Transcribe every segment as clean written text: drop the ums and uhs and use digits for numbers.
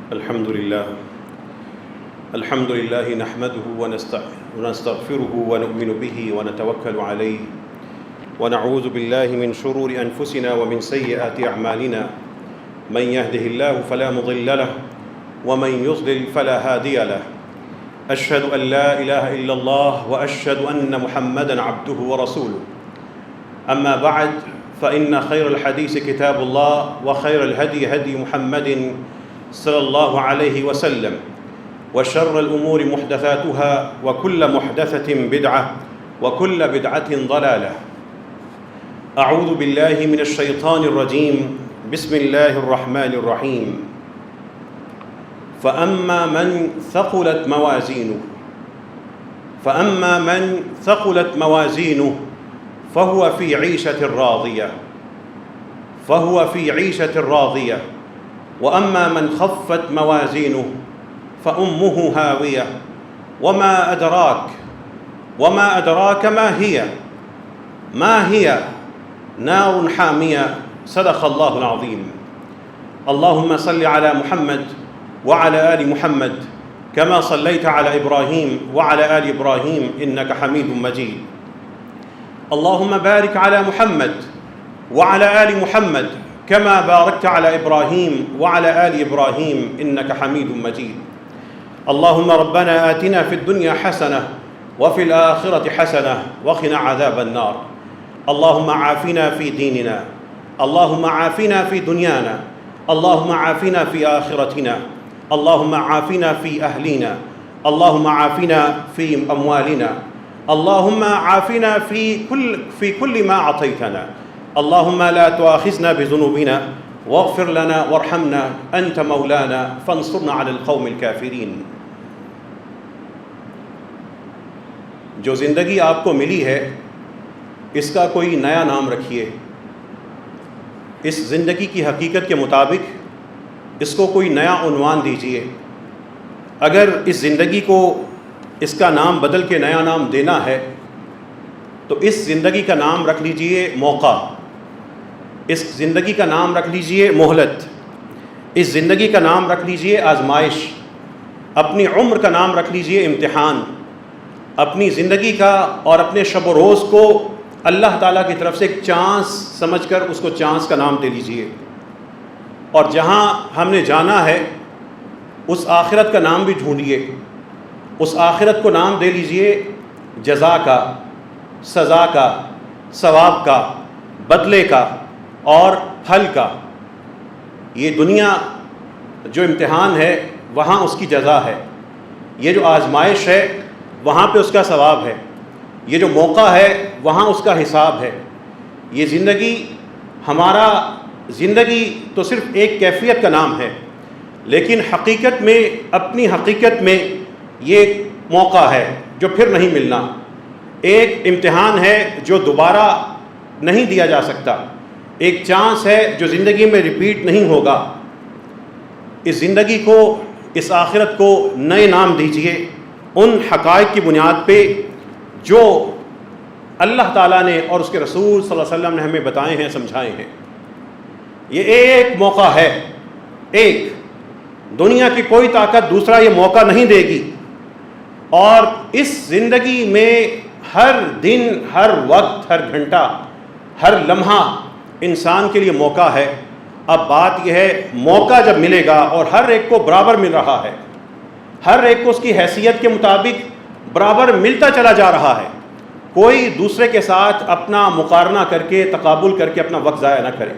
الحمد لله نحمده ونستغفره ونؤمن به ونتوكل عليه ونعوذ بالله من شرور أنفسنا ومن سيئات أعمالنا من يهده الله فلا مضل له ومن يضلل فلا هادي له أشهد أن لا إله إلا الله وأشهد أن محمدا عبده ورسوله أما بعد فإن خير الحديث كتاب الله وخير الهدي هدي محمد صلى الله عليه وسلم وشر الأمور محدثاتها وكل محدثة بدعة وكل بدعة ضلالة أعوذ بالله من الشيطان الرجيم بسم الله الرحمن الرحيم فأما من ثقلت موازينه فهو في عيشة راضية وأما من خفت موازينه فأمه هاوية وما أدراك ما هي نار حامية صدق الله العظيم اللهم صل على محمد وعلى آل محمد كما صليت على إبراهيم وعلى آل إبراهيم إنك حميد مجيد اللهم بارك على محمد وعلى آل محمد كما باركت على إبراهيم وعلى آل إبراهيم إنك حميد مجيد اللهم ربنا آتنا في الدنيا حسنة وفي الآخرة حسنة وقنا عذاب النار اللهم عافنا في ديننا اللهم عافنا في دنيانا اللهم عافنا في آخرتنا اللهم عافنا في أهلنا اللهم عافنا في أموالنا اللهم عافنا في كل ما أعطيتنا اللهم لا تؤاخذنا بذنوبنا واغفر لنا وارحمنا أنت مولانا فانصرنا على القوم الكافرين۔ جو زندگی آپ کو ملی ہے اس کا کوئی نیا نام رکھیے، اس زندگی کی حقیقت کے مطابق اس کو کوئی نیا عنوان دیجیے۔ اگر اس زندگی کو اس کا نام بدل کے نیا نام دینا ہے تو اس زندگی کا نام رکھ لیجیے موقع، اس زندگی کا نام رکھ لیجیے مہلت، اس زندگی کا نام رکھ لیجیے آزمائش، اپنی عمر کا نام رکھ لیجیے امتحان، اپنی زندگی کا اور اپنے شب و روز کو اللہ تعالیٰ کی طرف سے ایک چانس سمجھ کر اس کو چانس کا نام دے لیجیے۔ اور جہاں ہم نے جانا ہے اس آخرت کا نام بھی ڈھونڈیے، اس آخرت کو نام دے لیجیے جزا کا، سزا کا، ثواب کا، بدلے کا اور پھل کا۔ یہ دنیا جو امتحان ہے وہاں اس کی جزا ہے، یہ جو آزمائش ہے وہاں پہ اس کا ثواب ہے، یہ جو موقع ہے وہاں اس کا حساب ہے۔ یہ زندگی تو صرف ایک کیفیت کا نام ہے، لیکن حقیقت میں اپنی حقیقت میں یہ ایک موقع ہے جو پھر نہیں ملنا، ایک امتحان ہے جو دوبارہ نہیں دیا جا سکتا، ایک چانس ہے جو زندگی میں ریپیٹ نہیں ہوگا۔ اس زندگی کو، اس آخرت کو نئے نام دیجیے ان حقائق کی بنیاد پہ جو اللہ تعالیٰ نے اور اس کے رسول صلی اللہ علیہ وسلم نے ہمیں بتائے ہیں، سمجھائے ہیں۔ یہ ایک موقع ہے، ایک، دنیا کی کوئی طاقت دوسرا یہ موقع نہیں دے گی، اور اس زندگی میں ہر دن، ہر وقت، ہر گھنٹہ، ہر لمحہ انسان کے لیے موقع ہے۔ اب بات یہ ہے موقع جب ملے گا اور ہر ایک کو برابر مل رہا ہے، ہر ایک کو اس کی حیثیت کے مطابق برابر ملتا چلا جا رہا ہے، کوئی دوسرے کے ساتھ اپنا مقارنہ کر کے، تقابل کر کے اپنا وقت ضائع نہ کرے۔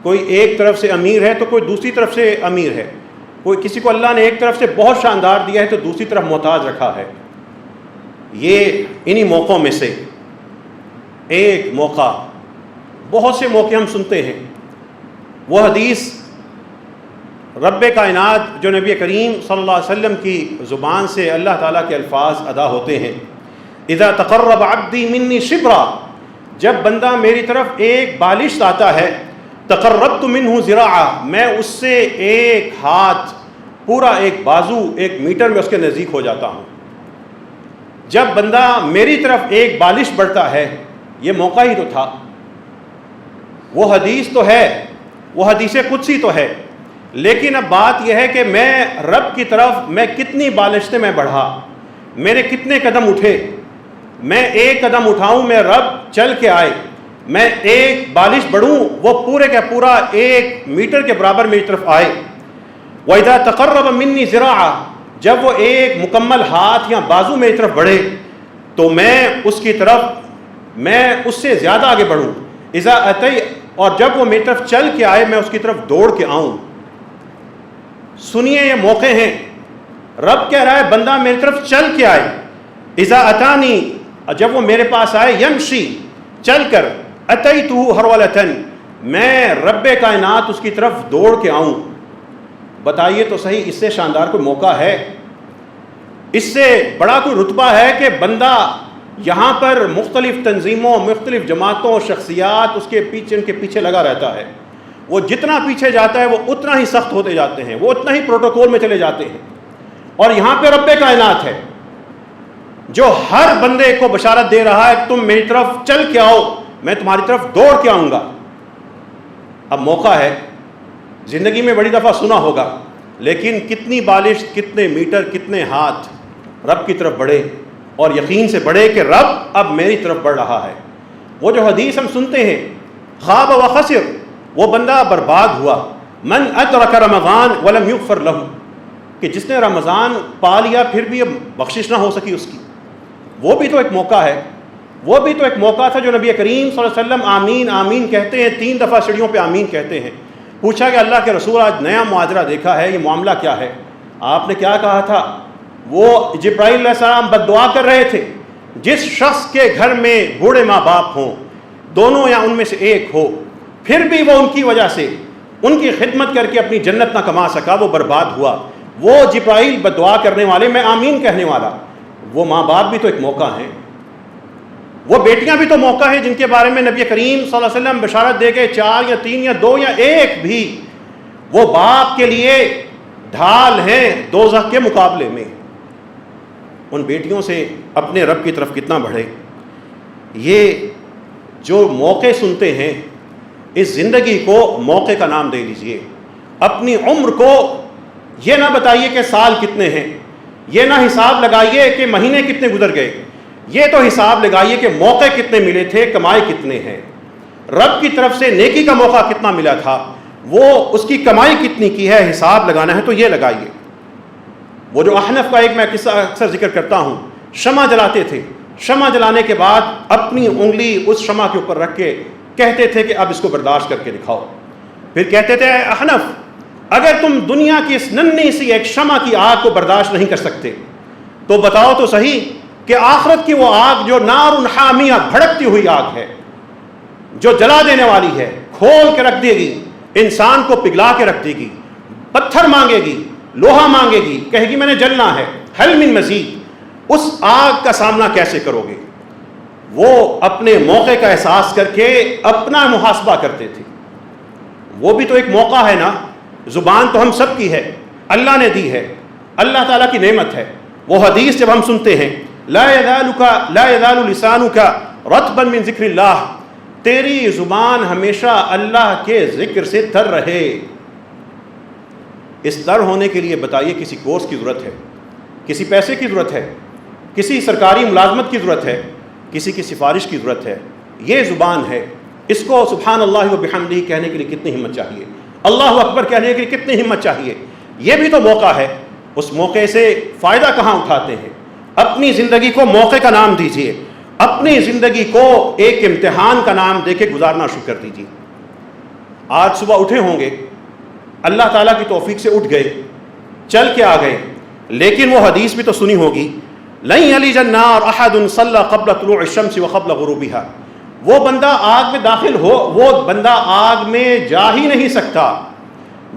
کوئی ایک طرف سے امیر ہے تو کوئی دوسری طرف سے امیر ہے، کوئی کسی کو اللہ نے ایک طرف سے بہت شاندار دیا ہے تو دوسری طرف محتاج رکھا ہے۔ یہ انہی موقعوں میں سے ایک موقع، بہت سے موقع ہم سنتے ہیں۔ وہ حدیث رب کائنات جو نبی کریم صلی اللہ علیہ وسلم کی زبان سے اللہ تعالیٰ کے الفاظ ادا ہوتے ہیں، اذا تقرب عبدی منی شبرا، جب بندہ میری طرف ایک بالش لاتا ہے، تقربت منہ ذراعا، میں اس سے ایک ہاتھ، پورا ایک بازو، ایک میٹر میں اس کے نزدیک ہو جاتا ہوں۔ جب بندہ میری طرف ایک بالش بڑھتا ہے، یہ موقع ہی تو تھا، وہ حدیث تو ہے، وہ حدیث قدسی تو ہے لیکن اب بات یہ ہے کہ میں رب کی طرف میں کتنی بالشتے میں بڑھا، میرے کتنے قدم اٹھے، میں ایک قدم اٹھاؤں میں رب چل کے آئے، میں ایک بالش بڑھوں وہ پورے کا پورا 1 میٹر کے برابر میری طرف آئے۔ وَإِذَا تَقَرَّبَ مِنِّي ذِرَاعًا، جب وہ ایک مکمل ہاتھ یا بازو میری طرف بڑھے تو میں اس کی طرف میں اس سے زیادہ آگے بڑھوں۔ اذا اتی، اور جب وہ میری طرف چل کے آئے میں اس کی طرف دوڑ کے آؤں۔ سنیے یہ موقع ہیں، رب کہہ رہا ہے بندہ میری طرف چل کے آئے۔ اذا اتانی، جب وہ میرے پاس آئے، یمشی، چل کر، اتیتہ ہرولۃ، میں رب کائنات اس کی طرف دوڑ کے آؤں۔ بتائیے تو صحیح، اس سے شاندار کوئی موقع ہے؟ اس سے بڑا کوئی رتبہ ہے کہ بندہ یہاں پر مختلف تنظیموں، مختلف جماعتوں، شخصیات اس کے پیچھے، ان کے پیچھے لگا رہتا ہے۔ وہ جتنا پیچھے جاتا ہے وہ اتنا ہی سخت ہوتے جاتے ہیں، وہ اتنا ہی پروٹوکول میں چلے جاتے ہیں۔ اور یہاں پہ رب کائنات ہے جو ہر بندے کو بشارت دے رہا ہے کہ تم میری طرف چل کے آؤ، میں تمہاری طرف دوڑ کے آؤں گا۔ اب موقع ہے، زندگی میں بڑی دفعہ سنا ہوگا، لیکن کتنی بالش، کتنے میٹر، کتنے ہاتھ رب کی طرف بڑھے اور یقین سے بڑھے کہ رب اب میری طرف بڑھ رہا ہے۔ وہ جو حدیث ہم سنتے ہیں، خاب و خسر، وہ بندہ برباد ہوا، من ادرک رمضان ولم یغفر لہ، کہ جس نے رمضان پا لیا پھر بھی اب بخشش نہ ہو سکی اس کی۔ وہ بھی تو ایک موقع ہے، وہ بھی تو ایک موقع تھا جو نبی کریم صلی اللہ علیہ وسلم آمین آمین کہتے ہیں، 3 دفعہ سیڑھیوں پہ آمین کہتے ہیں۔ پوچھا کہ اللہ کے رسول آج نیا معاجرہ دیکھا ہے، یہ معاملہ کیا ہے؟ آپ نے کیا کہا تھا؟ وہ جبرائیل علیہ السلام بد دعا کر رہے تھے، جس شخص کے گھر میں بوڑھے ماں باپ ہوں، دونوں یا ان میں سے ایک ہو، پھر بھی وہ ان کی وجہ سے ان کی خدمت کر کے اپنی جنت نہ کما سکا، وہ برباد ہوا۔ وہ جبرائیل بد دعا کرنے والے، میں آمین کہنے والا۔ وہ ماں باپ بھی تو ایک موقع ہیں، وہ بیٹیاں بھی تو موقع ہیں جن کے بارے میں نبی کریم صلی اللہ علیہ وسلم بشارت دے گئے، 4 یا 3 یا 2 یا 1 بھی وہ باپ کے لیے ڈھال ہیں دوزخ کے مقابلے میں۔ ان بیٹیوں سے اپنے رب کی طرف کتنا بڑھے۔ یہ جو موقع سنتے ہیں، اس زندگی کو موقع کا نام دے لیجئے۔ اپنی عمر کو یہ نہ بتائیے کہ سال کتنے ہیں، یہ نہ حساب لگائیے کہ مہینے کتنے گزر گئے، یہ تو حساب لگائیے کہ موقع کتنے ملے تھے، کمائے کتنے ہیں، رب کی طرف سے نیکی کا موقع کتنا ملا تھا، وہ اس کی کمائی کتنی کی ہے، حساب لگانا ہے تو یہ لگائیے۔ وہ جو احنف کا ایک میں قصہ اکثر ذکر کرتا ہوں، شمع جلاتے تھے، شمع جلانے کے بعد اپنی انگلی اس شمع کے اوپر رکھ کے کہتے تھے کہ اب اس کو برداشت کر کے دکھاؤ۔ پھر کہتے تھے اے احنف، اگر تم دنیا کی اس ننھی سی ایک شمع کی آگ کو برداشت نہیں کر سکتے تو بتاؤ تو صحیح کہ آخرت کی وہ آگ جو نار حامیہ، بھڑکتی ہوئی آگ ہے، جو جلا دینے والی ہے، کھول کے رکھ دے گی، انسان کو پگھلا کے رکھ دے گی، پتھر مانگے گی، لوہا مانگے گی، کہے گی میں نے جلنا ہے، حل من مزید۔ اس آگ کا سامنا کیسے کرو گے؟ وہ اپنے موقع کا احساس کر کے اپنا محاسبہ کرتے تھے۔ وہ بھی تو ایک موقع ہے نا، زبان تو ہم سب کی ہے، اللہ نے دی ہے، اللہ تعالیٰ کی نعمت ہے۔ وہ حدیث جب ہم سنتے ہیں، لا یزال لسانک رطبا من ذکر اللہ، تیری زبان ہمیشہ اللہ کے ذکر سے تر رہے۔ اس تر ہونے کے لیے بتائیے کسی کورس کی ضرورت ہے، کسی پیسے کی ضرورت ہے، کسی سرکاری ملازمت کی ضرورت ہے، کسی کی سفارش کی ضرورت ہے؟ یہ زبان ہے، اس کو سبحان اللہ و بحمدہ کہنے کے لیے کتنی ہمت چاہیے، اللہ اکبر کہنے کے لیے کتنی ہمت چاہیے۔ یہ بھی تو موقع ہے، اس موقع سے فائدہ کہاں اٹھاتے ہیں؟ اپنی زندگی کو موقع کا نام دیجیے، اپنی زندگی کو ایک امتحان کا نام دے کے گزارنا شروع کر دیجیے۔ آج صبح اٹھے ہوں گے، اللہ تعالیٰ کی توفیق سے اٹھ گئے، چل کے آ گئے، لیکن وہ حدیث بھی تو سنی ہوگی، لن یلج النار احد صلی قبل طلوع الشمس وقبل غروبها۔ وہ بندہ آگ میں داخل ہو، وہ بندہ آگ میں جا ہی نہیں سکتا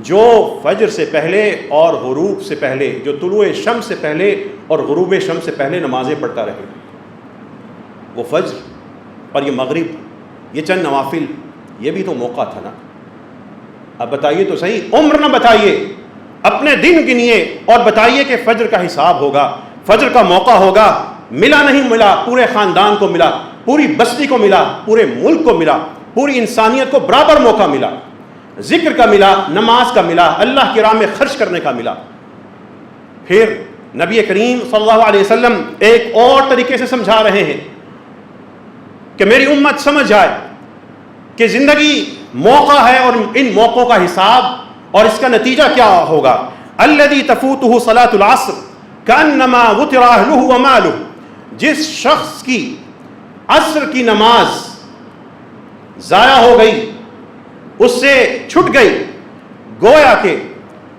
جو فجر سے پہلے اور غروب سے پہلے، جو طلوع شمس سے پہلے اور غروب شمس سے پہلے نمازیں پڑھتا رہے۔ وہ فجر اور یہ مغرب، یہ چند نوافل، یہ بھی تو موقع تھا نا۔ اب بتائیے تو صحیح، عمر نہ بتائیے، اپنے دن گنیے اور بتائیے کہ فجر کا حساب ہوگا، فجر کا موقع ہوگا۔ ملا نہیں ملا، پورے خاندان کو ملا، پوری بستی کو ملا، پورے ملک کو ملا، پوری انسانیت کو برابر موقع ملا۔ ذکر کا ملا، نماز کا ملا، اللہ کی راہ میں خرچ کرنے کا ملا۔ پھر نبی کریم صلی اللہ علیہ وسلم ایک اور طریقے سے سمجھا رہے ہیں کہ میری امت سمجھ جائے کہ زندگی موقع ہے اور ان موقعوں کا حساب اور اس کا نتیجہ کیا ہوگا۔ الذی تفوتہ صلاۃ العصر کانما وطر اہلہ ومالہ، جس شخص کی عصر کی نماز ضائع ہو گئی، اس سے چھٹ گئی، گویا کہ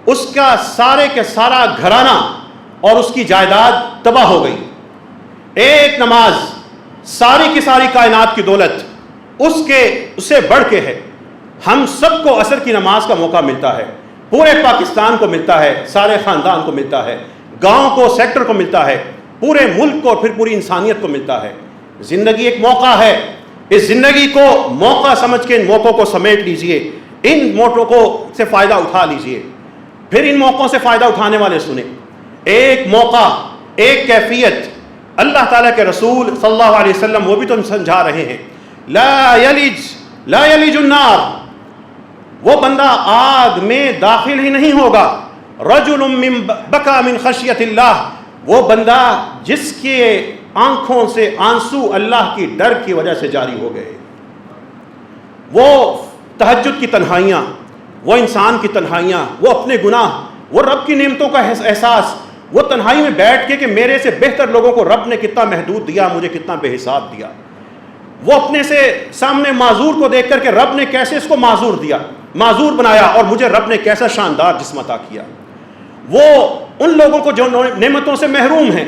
اس کا سارے کے سارا گھرانہ اور اس کی جائیداد تباہ ہو گئی۔ ایک نماز ساری کی ساری کائنات کی دولت اس سے بڑھ کے ہے۔ ہم سب کو عصر کی نماز کا موقع ملتا ہے، پورے پاکستان کو ملتا ہے، سارے خاندان کو ملتا ہے، گاؤں کو، سیکٹر کو ملتا ہے، پورے ملک کو، پھر پوری انسانیت کو ملتا ہے۔ زندگی ایک موقع ہے، اس زندگی کو موقع سمجھ کے ان موقعوں کو سمیٹ لیجئے، ان موقعوں کو سے فائدہ اٹھا لیجئے۔ پھر ان موقعوں سے فائدہ اٹھانے والے سنیں، ایک موقع، ایک کیفیت اللہ تعالیٰ کے رسول صلی اللہ علیہ وسلم وہ بھی تو سمجھا رہے ہیں، لا یلج النار، وہ بندہ آگ میں داخل ہی نہیں ہوگا، رجل بکا من خشیت اللہ، وہ بندہ جس کے آنکھوں سے آنسو اللہ کی ڈر کی وجہ سے جاری ہو گئے۔ وہ تہجد کی تنہائیاں، وہ انسان کی تنہائیاں، وہ اپنے گناہ، وہ رب کی نعمتوں کا احساس، وہ تنہائی میں بیٹھ کے کہ میرے سے بہتر لوگوں کو رب نے کتنا محدود دیا، مجھے کتنا بے حساب دیا، وہ اپنے سے سامنے معذور کو دیکھ کر کہ رب نے کیسے اس کو معذور دیا، معذور بنایا، اور مجھے رب نے کیسا شاندار جسم عطا کیا۔ وہ ان لوگوں کو جو نعمتوں سے محروم ہیں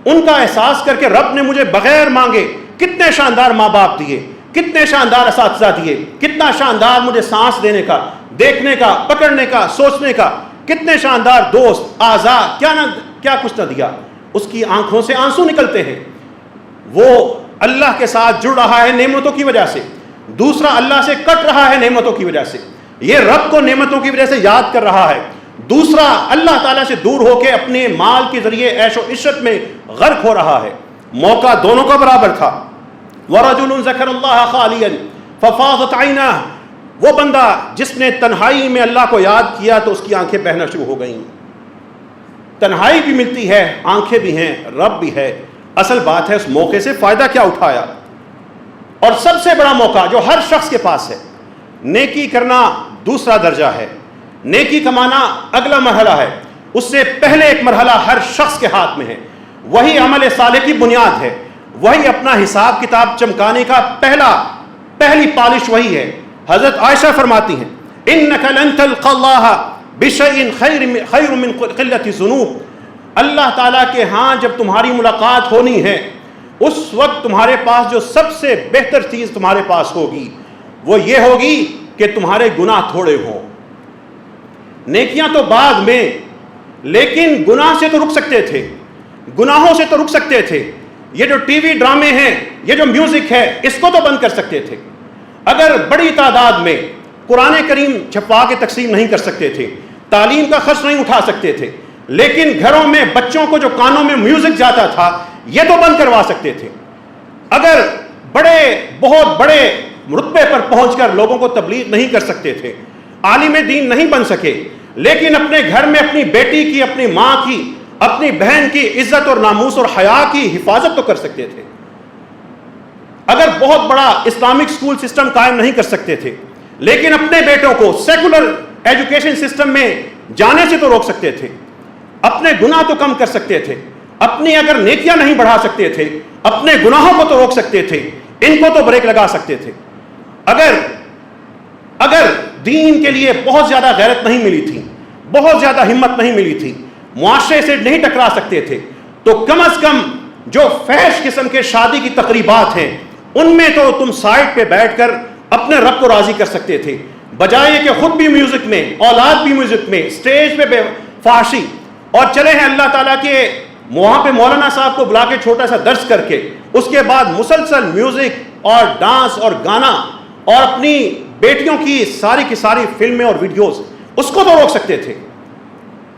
ان کا احساس کر کے رب نے مجھے بغیر مانگے کتنے شاندار ماں باپ دیے، کتنے شاندار اساتذہ دیے، کتنا شاندار مجھے سانس دینے کا، دیکھنے کا، پکڑنے کا، سوچنے کا، کتنے شاندار دوست، اعضاء، کیا کچھ نہ دیا۔ اس کی آنکھوں سے آنسو نکلتے ہیں، وہ اللہ کے ساتھ جڑ رہا ہے نعمتوں کی وجہ سے، دوسرا اللہ سے کٹ رہا ہے نعمتوں کی وجہ سے، یہ رب کو نعمتوں کی وجہ سے یاد کر رہا ہے، دوسرا اللہ تعالیٰ سے دور ہو کے اپنے مال کے ذریعے عیش و عشرت میں غرق ہو رہا ہے۔ موقع دونوں کا برابر تھا۔ وَرَجُلٌ ذَكَرَ اللَّهَ خَالِيًا فَفَاضَتْ عَيْنَاهُ، وہ بندہ جس نے تنہائی میں اللہ کو یاد کیا تو اس کی آنکھیں بہنا شروع ہو گئیں۔ تنہائی بھی ملتی ہے، آنکھیں بھی ہیں، رب بھی ہے، اصل بات ہے اس موقع سے فائدہ کیا اٹھایا۔ اور سب سے بڑا موقع جو ہر شخص کے پاس ہے، نیکی کرنا دوسرا درجہ ہے، نیکی کمانا اگلا مرحلہ ہے، اس سے پہلے ایک مرحلہ ہر شخص کے ہاتھ میں ہے، وہی عمل صالح کی بنیاد ہے، وہی اپنا حساب کتاب چمکانے کا پہلی پالش وہی ہے۔ حضرت عائشہ فرماتی ہیں اِنَّكَ لَن تَلْقَ اللَّهَ بِشَيْءٍ خَيْرٌ مِّن قِلَّةِ الذُّنُوبِ، اللہ تعالیٰ کے ہاں جب تمہاری ملاقات ہونی ہے اس وقت تمہارے پاس جو سب سے بہتر چیز تمہارے پاس ہوگی وہ یہ ہوگی کہ تمہارے گناہ تھوڑے ہوں۔ نیکیاں تو بعد میں، لیکن گناہ سے تو رک سکتے تھے، گناہوں سے تو رک سکتے تھے۔ یہ جو ٹی وی ڈرامے ہیں، یہ جو میوزک ہے، اس کو تو بند کر سکتے تھے۔ اگر بڑی تعداد میں قرآن کریم چھپوا کے تقسیم نہیں کر سکتے تھے، تعلیم کا خرچ نہیں اٹھا سکتے تھے، لیکن گھروں میں بچوں کو جو کانوں میں میوزک جاتا تھا یہ تو بند کروا سکتے تھے۔ اگر بہت بڑے رتبے پر پہنچ کر لوگوں کو تبلیغ نہیں کر سکتے تھے، عالم دین نہیں بن سکے، لیکن اپنے گھر میں اپنی بیٹی کی، اپنی ماں کی، اپنی بہن کی عزت اور ناموس اور حیا کی حفاظت تو کر سکتے تھے۔ اگر بہت بڑا اسلامک سکول سسٹم قائم نہیں کر سکتے تھے، لیکن اپنے بیٹوں کو سیکولر ایجوکیشن سسٹم میں جانے سے تو روک سکتے تھے، اپنے گناہ تو کم کر سکتے تھے، اپنی اگر نیکیاں نہیں بڑھا سکتے تھے، اپنے گناہوں کو تو روک سکتے تھے، ان کو تو بریک لگا سکتے تھے۔ اگر دین کے لیے بہت زیادہ غیرت نہیں ملی تھی، بہت زیادہ ہمت نہیں ملی تھی، معاشرے سے نہیں ٹکرا سکتے تھے، تو کم از کم جو فحش قسم کے شادی کی تقریبات ہیں ان میں تو تم سائٹ پہ بیٹھ کر اپنے رب کو راضی کر سکتے تھے، بجائے کہ خود بھی میوزک میں، اولاد بھی میوزک میں، سٹیج پہ بے فحاشی، اور چلے ہیں اللہ تعالیٰ کے وہاں پہ مولانا صاحب کو بلا کے چھوٹا سا درس کر کے اس کے بعد مسلسل میوزک اور ڈانس اور گانا اور اپنی بیٹیوں کی ساری فلمیں اور ویڈیوز، اس کو تو روک سکتے تھے۔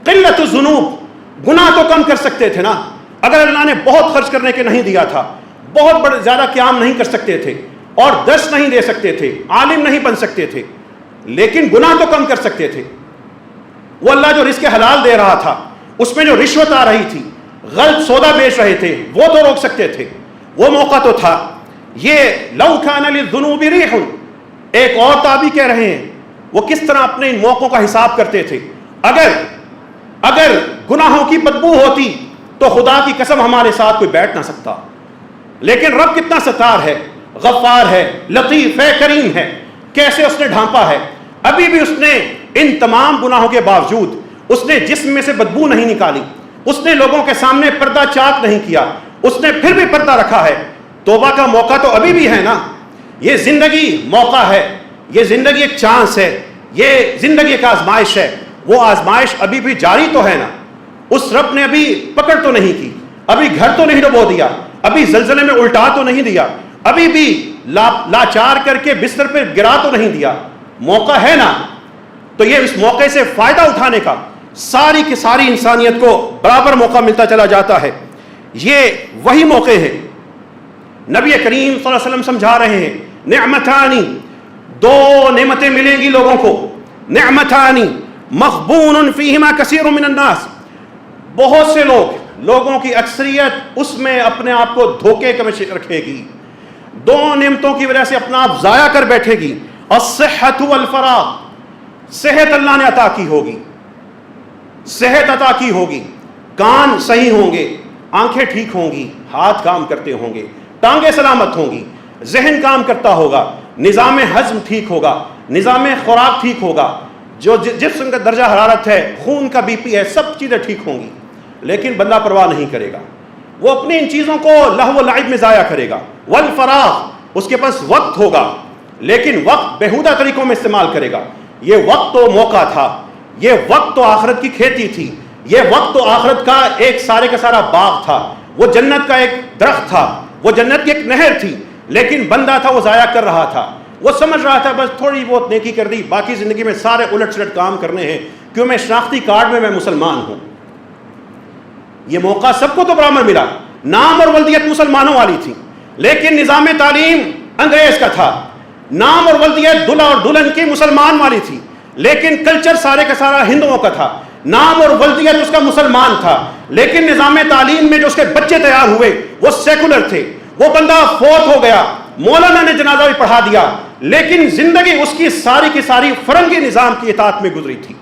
قلت الذنوب، گناہ تو کم کر سکتے تھے نا۔ اگر اللہ نے بہت خرچ کرنے کے نہیں دیا تھا، بہت زیادہ قیام نہیں کر سکتے تھے اور درس نہیں دے سکتے تھے، عالم نہیں بن سکتے تھے، لیکن گناہ تو کم کر سکتے تھے. وہ اللہ جو رزق حلال دے رہا تھا اس میں جو رشوت آ رہی تھی, غلط سودا بیچ رہے تھے, وہ تو روک سکتے تھے, وہ موقع تو تھا. یہ لو کان للذنوب ریح, ایک اور تابعی کہہ رہے ہیں وہ کس طرح اپنے ان موقعوں کا حساب کرتے تھے. اگر گناہوں کی بدبو ہوتی تو خدا کی قسم ہمارے ساتھ کوئی بیٹھ نہ سکتا. لیکن رب کتنا ستار ہے, غفار ہے, لطیف ہے, کریم ہے, کیسے اس نے ڈھانپا ہے. ابھی بھی اس نے ان تمام گناہوں کے باوجود اس نے جسم میں سے بدبو نہیں نکالی, اس نے لوگوں کے سامنے پردہ چاک نہیں کیا, اس نے پھر بھی پردہ رکھا ہے. توبہ کا موقع تو ابھی بھی ہے نا. یہ زندگی موقع ہے, یہ زندگی ایک چانس ہے, یہ زندگی ایک آزمائش ہے. وہ آزمائش ابھی بھی جاری تو ہے نا. اس رب نے ابھی پکڑ تو نہیں کی, ابھی گھر تو نہیں ڈبو دیا, ابھی زلزلے میں الٹا تو نہیں دیا, ابھی بھی لاچار کر کے بستر پہ گرا تو نہیں دیا. موقع ہے نا. تو یہ اس موقع سے فائدہ اٹھانے کا ساری کی ساری انسانیت کو برابر موقع ملتا چلا جاتا ہے. یہ وہی موقع ہے. نبی کریم صلی اللہ علیہ وسلم سمجھا رہے ہیں, نعمتانی, دو نعمتیں ملیں گی لوگوں کو. نعمتانی مغبون فیہما کثیر من الناس, بہت سے لوگوں کی اکثریت اس میں اپنے آپ کو دھوکے میں رکھے گی. دو نعمتوں کی وجہ سے اپنا آپ ضائع کر بیٹھے گی. الصحت والفراغ, صحت اللہ نے عطا کی ہوگی, صحت عطا کی ہوگی, کان صحیح ہوں گے, آنکھیں ٹھیک ہوں گی, ہاتھ کام کرتے ہوں گے, ٹانگیں سلامت ہوں گی, ذہن کام کرتا ہوگا, نظام ہضم ٹھیک ہوگا, نظام خوراک ٹھیک ہوگا, جو جسم کا درجہ حرارت ہے, خون کا بی پی ہے, سب چیزیں ٹھیک ہوں گی. لیکن بندہ پرواہ نہیں کرے گا, وہ اپنی ان چیزوں کو لہو و لعب میں ضائع کرے گا. والفراغ, اس کے پاس وقت ہوگا لیکن وقت بیہودہ طریقوں میں استعمال کرے گا. یہ وقت تو موقع تھا, یہ وقت تو آخرت کی کھیتی تھی, یہ وقت تو آخرت کا ایک سارے کا سارا باغ تھا, وہ جنت کا ایک درخت تھا, وہ جنت کی ایک نہر تھی. لیکن بندہ تھا وہ ضائع کر رہا تھا. وہ سمجھ رہا تھا بس تھوڑی بہت نیکی کر دی, باقی زندگی میں سارے الٹ سلٹ کام کرنے ہیں, کیوں میں شناختی کارڈ میں مسلمان ہوں. یہ موقع سب کو تو برابر ملا. نام اور ولدیت مسلمانوں والی تھی لیکن نظام تعلیم انگریز کا تھا. نام اور ولدیت دلہا اور دلہن کی مسلمان والی تھی لیکن کلچر سارے کا سارا ہندوؤں کا تھا. نام اور ولدیت اس کا مسلمان تھا لیکن نظام تعلیم میں جو اس کے بچے تیار ہوئے وہ سیکولر تھے. وہ بندہ فوت ہو گیا, مولانا نے جنازہ بھی پڑھا دیا, لیکن زندگی اس کی ساری فرنگی نظام کی اطاعت میں گزری تھی.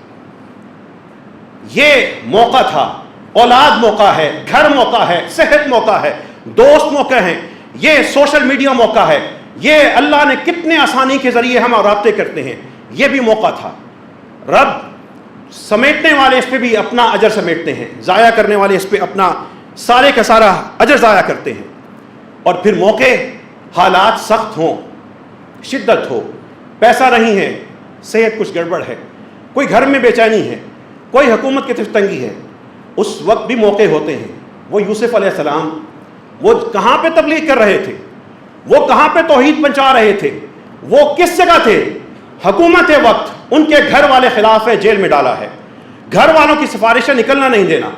یہ موقع تھا. اولاد موقع ہے, گھر موقع ہے, صحت موقع ہے, دوست موقع ہیں, یہ سوشل میڈیا موقع ہے, یہ اللہ نے کتنے آسانی کے ذریعے ہم رابطے کرتے ہیں, یہ بھی موقع تھا. رب سمیٹنے والے اس پہ بھی اپنا اجر سمیٹتے ہیں, ضائع کرنے والے اس پہ اپنا سارے کا سارا اجر ضائع کرتے ہیں. اور پھر موقع, حالات سخت ہوں, شدت ہو, پیسہ نہیں ہے, صحت کچھ گڑبڑ ہے, کوئی گھر میں بے چینی ہے, کوئی حکومت کی طرف تنگی ہے, اس وقت بھی موقع ہوتے ہیں. وہ یوسف علیہ السلام وہ کہاں پہ تبلیغ کر رہے تھے, وہ کہاں پہ توحید پہنچا رہے تھے, وہ کس جگہ تھے؟ حکومت وقت ان کے گھر والے خلاف ہے, جیل میں ڈالا ہے. گھر والوں کی سفارشیں نکلنا نہیں دینا,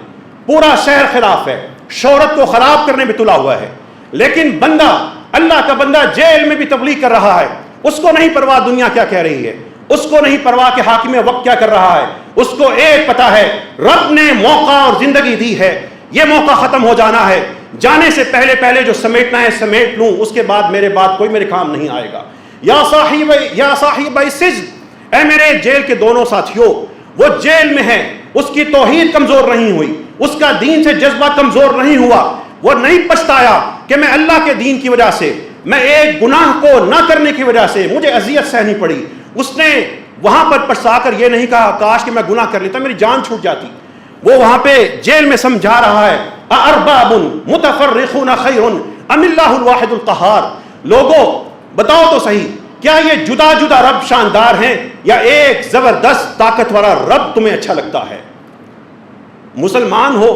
پورا شہر خلاف ہے, شہرت کو خراب کرنے میں تلا ہوا ہے. لیکن بندہ, اللہ کا بندہ جیل میں بھی تبلیغ کر رہا ہے. اس کو نہیں پرواہ دنیا کیا کہہ رہی ہے, اس کو نہیں پرواہ کہ حاکم وقت کیا کر رہا ہے. اس کو ایک پتہ ہے, رب نے موقع اور زندگی دی ہے, یہ موقع ختم ہو جانا ہے. جانے سے پہلے جو سمیٹنا ہے سمیٹ لوں, اس کے بعد میرے کام نہیں آئے گا. یا صاحب السجن, اے میرے جیل کے دونوں ساتھیوں, وہ جیل میں ہے, اس کی توحید کمزور نہیں ہوئی, اس کا دین سے جذبہ کمزور نہیں ہوا, وہ نہیں پچھتایا کہ میں اللہ کے دین کی وجہ سے, میں ایک گناہ کو نہ کرنے کی وجہ سے مجھے اذیت سہنی پڑی. اس نے وہاں پر پچھتا کر یہ نہیں کہا کاش کہ میں گناہ کر لیتا, میری جان چھوٹ جاتی. وہ وہاں پہ جیل میں سمجھا رہا ہے, ارباب متفرقون خیر ام اللہ الواحد القہار. لوگوں بتاؤ تو صحیح, کیا یہ جدا جدا رب شاندار ہیں یا ایک زبردست طاقت والا رب تمہیں اچھا لگتا ہے؟ مسلمان ہو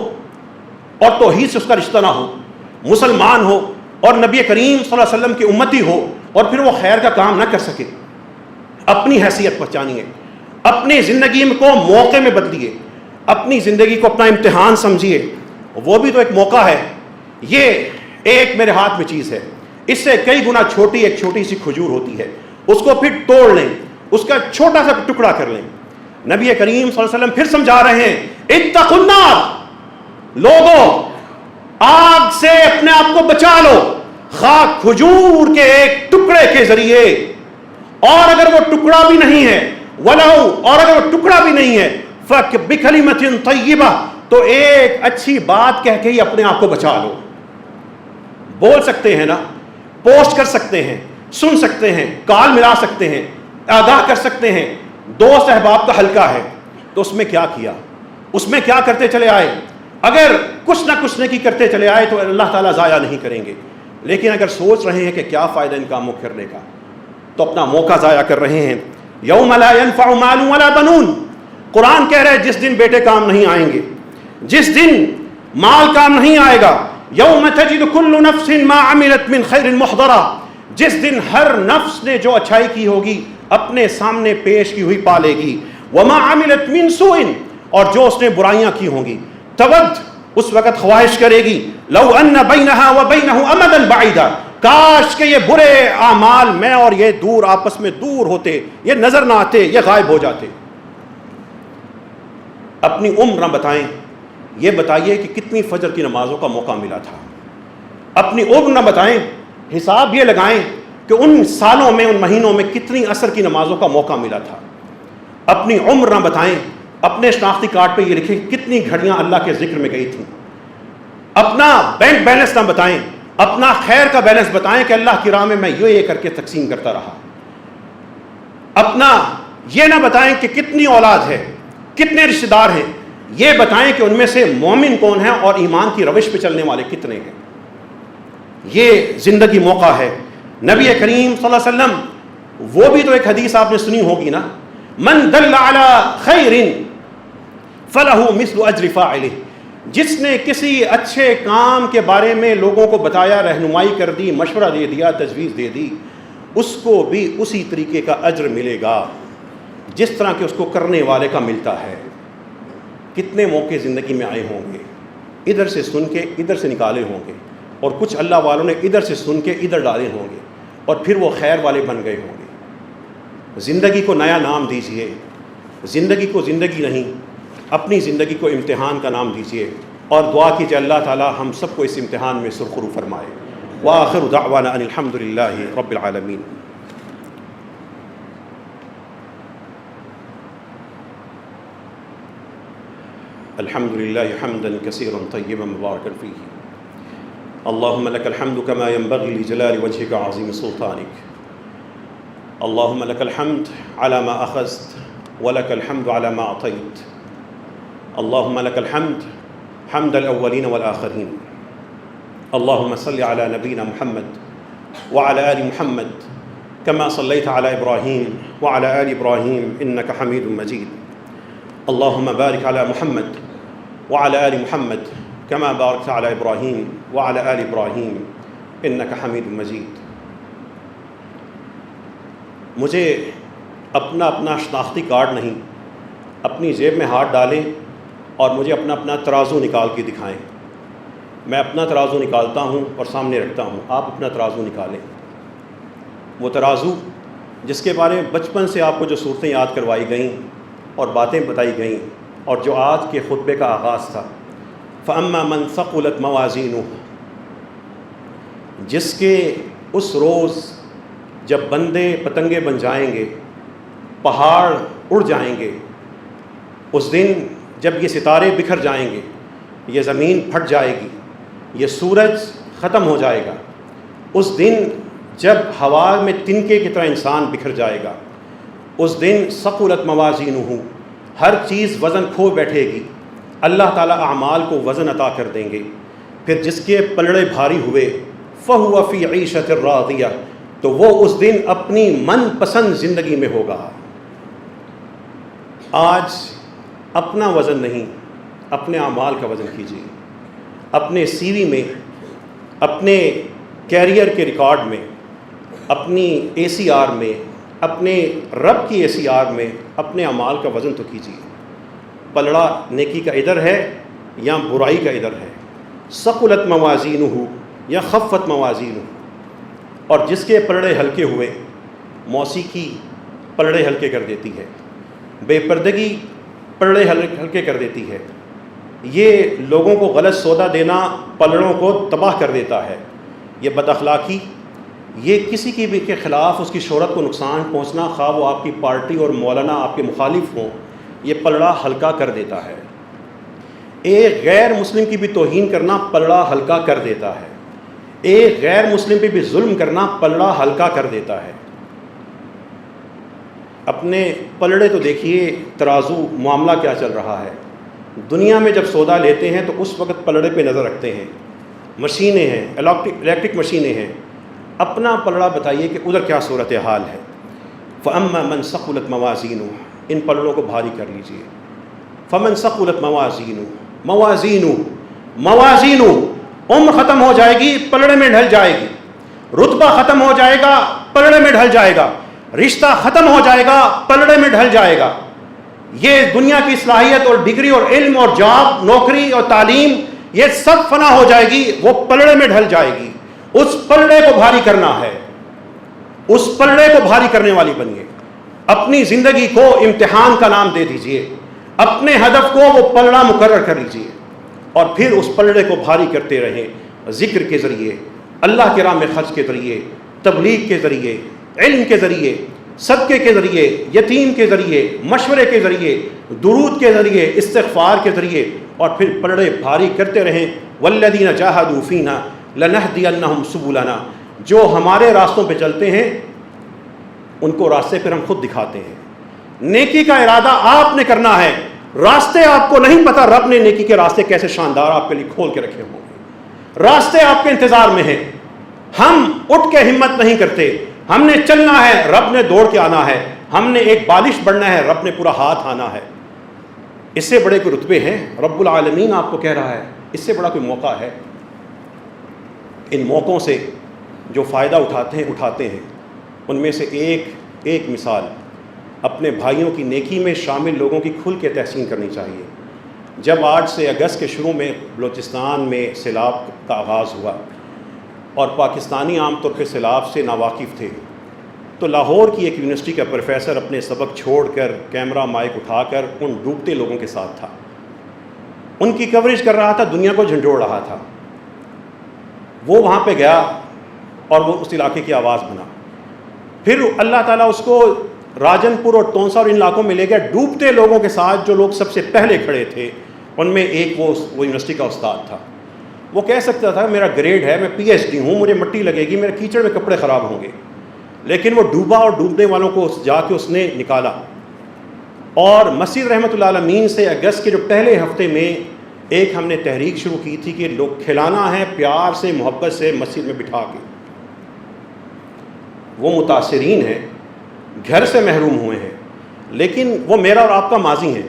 اور توحید سے اس کا رشتہ نہ ہو, مسلمان ہو اور نبی کریم صلی اللہ علیہ وسلم کی امتی ہو اور پھر وہ خیر کا کام نہ کر سکے. اپنی حیثیت پہچانیے, اپنی زندگی کو موقع میں بدلیے, اپنی زندگی کو اپنا امتحان سمجھیے. وہ بھی تو ایک موقع ہے. یہ ایک میرے ہاتھ میں چیز ہے, اس سے کئی گنا چھوٹی ایک چھوٹی سی کھجور ہوتی ہے, اس کو پھر توڑ لیں, اس کا چھوٹا سا ٹکڑا کر لیں. نبی کریم صلی اللہ علیہ وسلم پھر سمجھا رہے ہیں اتقوا النار، لوگوں آگ سے اپنے آپ کو بچا لو، خواہ کھجور کے ایک ٹکڑے کے ذریعے، اور اگر وہ ٹکڑا بھی نہیں ہے ولو، اور اگر وہ ٹکڑا بھی نہیں ہے فَبِكَلِمَةٍ طَيِّبَةٍ، تو ایک اچھی بات کہہ کے ہی اپنے آپ کو بچا لو. بول سکتے ہیں نا، پوسٹ کر سکتے ہیں، سن سکتے ہیں، کال ملا سکتے ہیں، آگاہ کر سکتے ہیں، دوست احباب کا حلقہ ہے، تو اس میں کیا کیا، اس میں کیا کرتے چلے آئے. اگر کچھ نہ کچھ نیکی کرتے چلے آئے تو اللہ تعالیٰ ضائع نہیں کریں گے. لیکن اگر سوچ رہے ہیں کہ کیا فائدہ ان کاموں کرنے کا، تو اپنا موقع ضائع کر رہے ہیں. یوم لا ينفع مال ولا بنون، قرآن کہہ رہا ہے جس دن بیٹے کام نہیں آئیں گے، جس دن مال کام نہیں آئے گا. یوم تجد کل نفس ما عملت من خیر محضرہ، جس دن ہر نفس نے جو اچھائی کی ہوگی اپنے سامنے پیش کی ہوئی پالے گی. وما عملت من سوء، اور جو اس نے برائیاں کی ہوں گی، تود، اس وقت خواہش کرے گی، لو ان بینہا وبینہ امدا بعیدا، کاش کہ یہ برے اعمال میں اور یہ دور آپس میں دور ہوتے، یہ نظر نہ آتے، یہ غائب ہو جاتے. اپنی عمر نہ بتائیں، یہ بتائیے کہ کتنی فجر کی نمازوں کا موقع ملا تھا. اپنی عمر نہ بتائیں، حساب یہ لگائیں کہ ان سالوں میں، ان مہینوں میں کتنی عصر کی نمازوں کا موقع ملا تھا. اپنی عمر نہ بتائیں، اپنے شناختی کارڈ پہ یہ لکھیں کتنی گھڑیاں اللہ کے ذکر میں گئی تھیں. اپنا بینک بیلنس نہ بتائیں، اپنا خیر کا بیلنس بتائیں کہ اللہ کی راہ میں میں یہ کر کے تقسیم کرتا رہا. اپنا یہ نہ بتائیں کہ کتنی اولاد ہے، کتنے رشتہ دار ہیں، یہ بتائیں کہ ان میں سے مومن کون ہیں اور ایمان کی روش پہ چلنے والے کتنے ہیں. یہ زندگی موقع ہے. نبی کریم صلی اللہ علیہ وسلم، وہ بھی تو ایک حدیث آپ نے سنی ہوگی نا، من دل علی خیر فلہ مثل اجر فاعلہ، جس نے کسی اچھے کام کے بارے میں لوگوں کو بتایا، رہنمائی کر دی، مشورہ دے دیا، تجویز دے دی، اس کو بھی اسی طریقے کا اجر ملے گا جس طرح کہ اس کو کرنے والے کا ملتا ہے. کتنے موقع زندگی میں آئے ہوں گے، ادھر سے سن کے ادھر سے نکالے ہوں گے، اور کچھ اللہ والوں نے ادھر سے سن کے ادھر ڈالے ہوں گے، اور پھر وہ خیر والے بن گئے ہوں گے. زندگی کو نیا نام دیجئے، زندگی کو زندگی نہیں، اپنی زندگی کو امتحان کا نام دیجئے، اور دعا کیجئے اللہ تعالی ہم سب کو اس امتحان میں سرخرو فرمائے. وآخر دعوانا ان الحمد للہ رب العالمین. الحمد للہ حمدا کثیرا طیبا مبارکا فیہ. اللہم لک الحمد کما ينبغی لجلال وجہک عظیم سلطانک. اللہم لک الحمد علی ما اخذت ولک الحمد علی ما اعطیت. اللہم لک الحمد حمد الاولین والآخرین. اللہم صل علی نبینا محمد وعلی آل محمد کما صلیت علی ابراہیم وعلی آل ابراہیم انک حمید مجید. اللہم بارک علی محمد وعلی آل محمد کما بارکت علی ابراہیم وعلی آل ابراہیم انک حمید مجید. مجھے اپنا شناختی کارڈ نہیں، اپنی جیب میں ہاتھ ڈالیں اور مجھے اپنا ترازو نکال کے دکھائیں. میں اپنا ترازو نکالتا ہوں اور سامنے رکھتا ہوں، آپ اپنا ترازو نکالیں. وہ ترازو جس کے بارے میں بچپن سے آپ کو جو صورتیں یاد کروائی گئیں اور باتیں بتائی گئیں، اور جو آج کے خطبے کا آغاز تھا، فَأَمَّا مَنْ ثَقُلَتْ مَوَازِينُهُ، جس کے اس روز جب بندے پتنگے بن جائیں گے، پہاڑ اڑ جائیں گے، اس دن جب یہ ستارے بکھر جائیں گے، یہ زمین پھٹ جائے گی، یہ سورج ختم ہو جائے گا، اس دن جب ہوا میں تنکے کی طرح انسان بکھر جائے گا، اس دن ثقلت موازینہ، ہر چیز وزن کھو بیٹھے گی. اللہ تعالیٰ اعمال کو وزن عطا کر دیں گے. پھر جس کے پلڑے بھاری ہوئے فہو فی عیشۃ راضیہ، تو وہ اس دن اپنی من پسند زندگی میں ہوگا. آج اپنا وزن نہیں، اپنے اعمال کا وزن کیجیے. اپنے سی وی میں، اپنے کیریئر کے ریکارڈ میں، اپنی اے سی آر میں، اپنے رب کی اے سی آر میں اپنے اعمال کا وزن تو کیجیے. پلڑا نیکی کا ادھر ہے یا برائی کا ادھر ہے. ثقلت موازینہ یا خفت موازینہ. اور جس کے پلڑے ہلکے ہوئے، موسیقی، پلڑے ہلکے کر دیتی ہے، بے پردگی پلڑے ہلکے کر دیتی ہے، یہ لوگوں کو غلط سودا دینا پلڑوں کو تباہ کر دیتا ہے، یہ بد اخلاقی، یہ کسی کی بھی کے خلاف اس کی شہرت کو نقصان پہنچنا، خواہ وہ آپ کی پارٹی اور مولانا آپ کے مخالف ہوں، یہ پلڑا ہلکا کر دیتا ہے۔ ایک غیر مسلم کی بھی توہین کرنا پلڑا ہلکا کر دیتا ہے، ایک غیر مسلم پہ بھی ظلم کرنا پلڑا ہلکا کر دیتا ہے۔ اپنے پلڑے تو دیکھیے، ترازو معاملہ کیا چل رہا ہے۔ دنیا میں جب سودا لیتے ہیں تو اس وقت پلڑے پہ نظر رکھتے ہیں، مشینیں ہیں، الیکٹرک مشینیں ہیں، اپنا پلڑا بتائیے کہ ادھر کیا صورتحال ہے۔ فَأَمَّا مَنْ ثَقُلَتْ مَوَازِينُهُ، ان پلڑوں کو بھاری کر لیجئے۔ فَمَنْ ثَقُلَتْ موازینُ عمر ختم ہو جائے گی، پلڑے میں ڈھل جائے گی، رتبہ ختم ہو جائے گا، پلڑے میں ڈھل جائے گا، رشتہ ختم ہو جائے گا، پلڑے میں ڈھل جائے گا، یہ دنیا کی صلاحیت اور ڈگری اور علم اور جاب، نوکری اور تعلیم، یہ سب فنا ہو جائے گی، وہ پلڑے میں ڈھل جائے گی۔ اس پلڑے کو بھاری کرنا ہے، اس پلڑے کو بھاری کرنے والی بنیے، اپنی زندگی کو امتحان کا نام دے دیجئے، اپنے ہدف کو وہ پلڑا مقرر کر لیجئے، اور پھر اس پلڑے کو بھاری کرتے رہیں، ذکر کے ذریعے، اللہ کے راہ میں خرچ کے ذریعے، تبلیغ کے ذریعے، علم کے ذریعے، صدقے کے ذریعے، یتیم کے ذریعے، مشورے کے ذریعے، درود کے ذریعے، استغفار کے ذریعے، اور پھر پلڑے بھاری کرتے رہیں۔ والذین جاہدوا فینا لنہدینہم سبلنا، جو ہمارے راستوں پہ چلتے ہیں ان کو راستے پھر ہم خود دکھاتے ہیں۔ نیکی کا ارادہ آپ نے کرنا ہے، راستے آپ کو نہیں پتہ، رب نے نیکی کے راستے کیسے شاندار آپ کے لیے کھول کے رکھے ہوں گے، راستے آپ کے انتظار میں ہیں۔ ہم اٹھ کے ہمت نہیں کرتے، ہم نے چلنا ہے، رب نے دوڑ کے آنا ہے، ہم نے ایک بالش بڑھنا ہے، رب نے پورا ہاتھ آنا ہے۔ اس سے بڑے کوئی رتبے ہیں؟ رب العالمین آپ کو کہہ رہا ہے، اس سے بڑا کوئی موقع ہے؟ ان موقعوں سے جو فائدہ اٹھاتے ہیں ان میں سے ایک مثال اپنے بھائیوں کی نیکی میں شامل لوگوں کی کھل کے تحسین کرنی چاہیے۔ جب 8 سے اگست کے شروع میں بلوچستان میں سیلاب کا آغاز ہوا اور پاکستانی عام طور پہ سیلاب سے ناواقف تھے، تو لاہور کی ایک یونیورسٹی کا پروفیسر اپنے سبق چھوڑ کر کیمرہ مائک اٹھا کر ان ڈوبتے لوگوں کے ساتھ تھا، ان کی کوریج کر رہا تھا، دنیا کو جھنجھوڑ رہا تھا۔ وہ وہاں پہ گیا اور وہ اس علاقے کی آواز بنا۔ پھر اللہ تعالیٰ اس کو راجن پور اور تونسا اور ان علاقوں میں لے گیا، ڈوبتے لوگوں کے ساتھ جو لوگ سب سے پہلے کھڑے تھے ان میں ایک وہ یونیورسٹی کا استاد تھا۔ وہ کہہ سکتا تھا میرا گریڈ ہے، میں پی ایچ ڈی ہوں، مجھے مٹی لگے گی، میرے کیچڑ میں کپڑے خراب ہوں گے، لیکن وہ ڈوبا اور ڈوبنے والوں کو جا کے اس نے نکالا۔ اور مسجد رحمت اللہ العالمین سے اگست کے جو پہلے ہفتے میں ایک ہم نے تحریک شروع کی تھی کہ لوگ کھلانا ہے پیار سے، محبت سے، مسجد میں بٹھا کے۔ وہ متاثرین ہیں، گھر سے محروم ہوئے ہیں، لیکن وہ میرا اور آپ کا ماضی ہیں۔